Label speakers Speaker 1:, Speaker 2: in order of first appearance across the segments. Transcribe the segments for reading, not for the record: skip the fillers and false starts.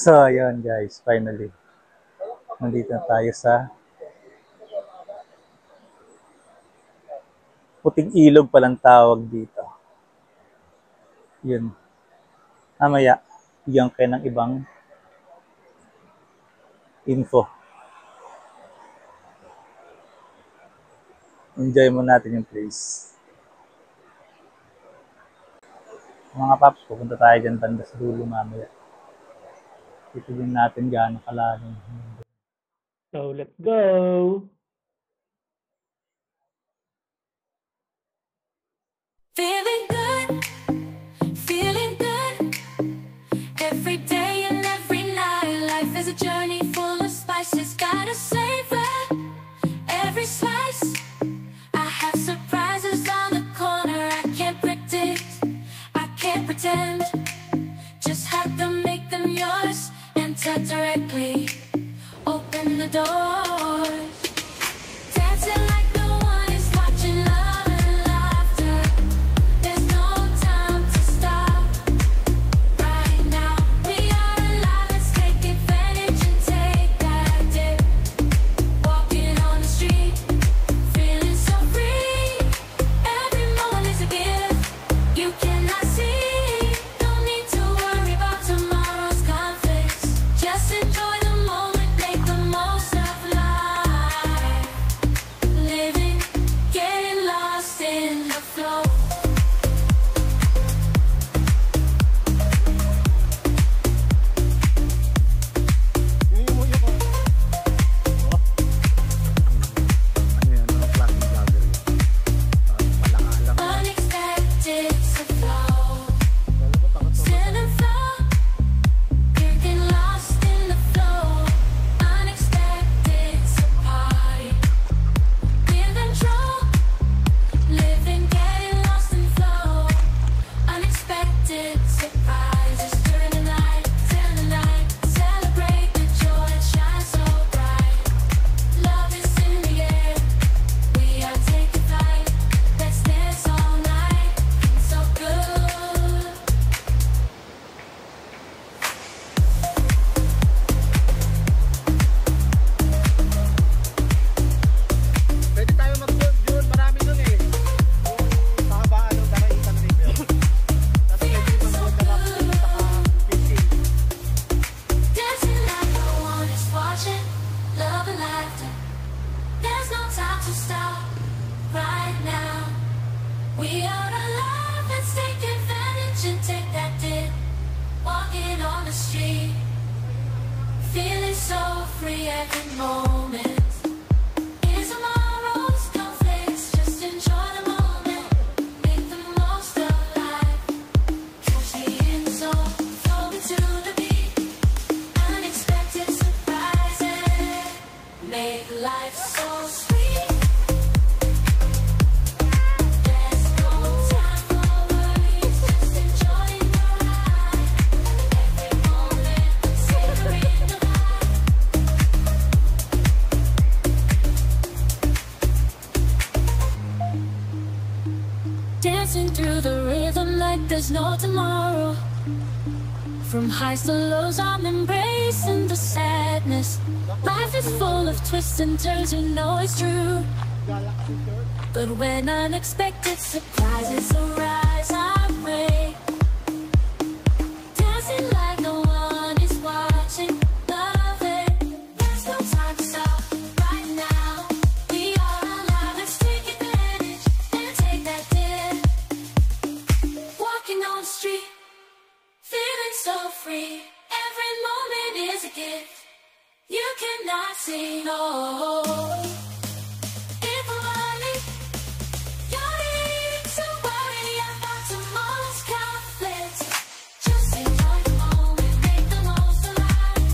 Speaker 1: So, ayun guys, finally. Nandito na tayo sa puting ilog palang tawag dito. Yun. Mamaya, bigyan kayo ng ibang info. Enjoy mo natin yung place. Mga paps, pupunta tayo dyan banda sa dulo mamaya. Ito din natin gaano kalalim.
Speaker 2: So, let's go!
Speaker 3: Feeling good, feeling good. Every day and every night, life is a journey full of spices. Gotta savor every slice. I have surprises on the corner I can't predict, I can't pretend. Just have to make them yours. Enter directly, open the doors. Dancing like no one is watching, love and laughter. There's no time to stop. Right now, we are alive, let's take advantage and take that dip. Walking on the street, feeling so free. Every moment is a gift you cannot see. Don't need to worry about tomorrow's conflicts. Just enjoy the moment, make the most of life. Living, getting lost in the flow. Unexpected to flow. Stand and flow. Getting lost in the flow. Unexpected to party. In control. Living, getting lost in flow. Unexpected surprises during the night. Celebrate the joy and shine so bright. Love is in the air. We are taking flight. Let's dance all night. So good.
Speaker 4: Pwede tayo mag-doon, Jun. Marami doon eh. Yung mahaba, daraitan na river. Tapos pwede mag-doon ka lang doon sa 15.
Speaker 3: Dancing like no one is watching. Love and laughter. There's no time to stop. Right now, we are alive. Let's take advantage and take that dip. Walking on the street, feeling so free every moment. In tomorrow's conflicts, just enjoy the moment. Make the most of life. Catch me in the zone, flowing to the beat. Unexpected surprises make life so sweet. There's no time for worries, just enjoying the ride. Every moment, savoring the vibe. Dancing through the rhythm like there's no tomorrow. From highs to lows, I'm embracing the sadness. Life is full of twists and turns, you know it's true. But when unexpected surprises arise, I pray. Dancing like no one is watching. Love it. There's no time to stop. Right now, we are alive. Let's take advantage and take that dip. Walking on the street, feeling so free. Every moment is a gift you cannot see. No. If I'm running, you're need to worry about tomorrow's conflicts. Just enjoy the moment, make the most of life.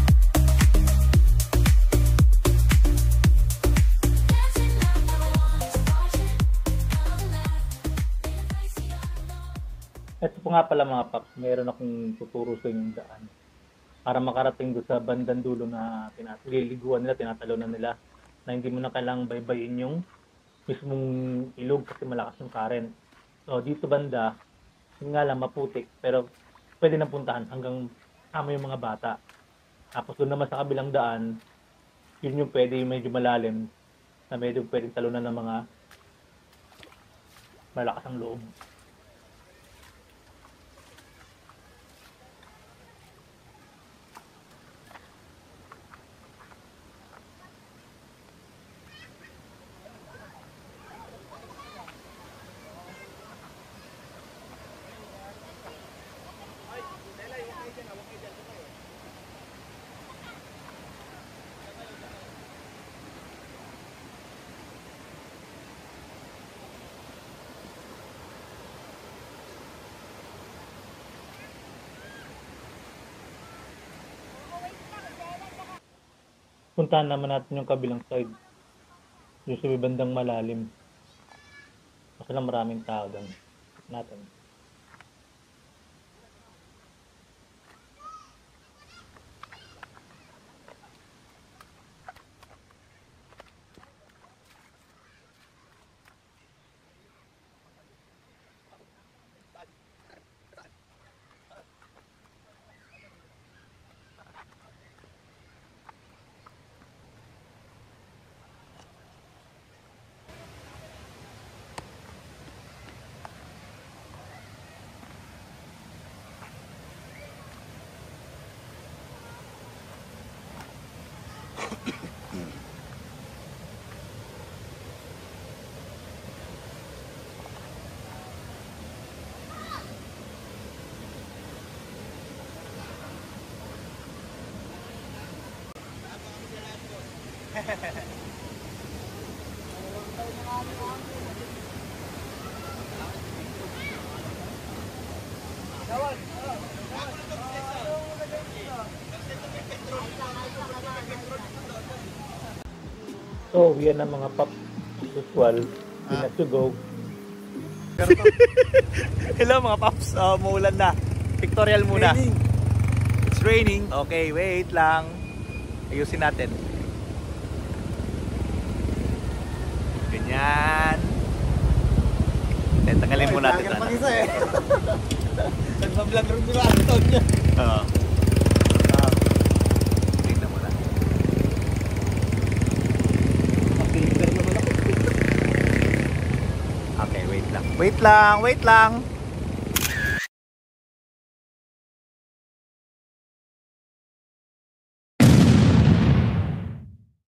Speaker 3: Dancing like no one is watching. Love and laughter, embrace the unknown.
Speaker 1: Ito po nga pala mga paps, meron akong tuturo sa inyong daan. Para makarating doon sa bandang dulo na liliguan nila, tinatalunan nila, na hindi mo na kailangang baybayin yung mismong ilog kasi malakas yung current. So dito banda, yun nga lang maputik, pero pwede na puntahan hanggang tama yung mga bata. Tapos doon naman sa kabilang daan, yun yung pwede yung medyo malalim na medyo pwedeng talunan ng mga malakas ang loob. Puntahan naman natin yung kabilang side. Yung sa may bandang malalim. Kasi lang maraming tao doon. Natin. So, yan ang mga pop usual. Not to go.
Speaker 5: Hello mga paps, maulan na. Pictorial muna. It's raining. Okay, wait lang. Ayusin natin. Ganyan. Tanggalin muna natin.
Speaker 4: Mag-isa eh. Nagbablog rin nila ang taon niya.
Speaker 5: Oo. Tingnan mo na.
Speaker 4: Mag-filter naman ako.
Speaker 5: Okay, wait lang. Wait lang, wait lang.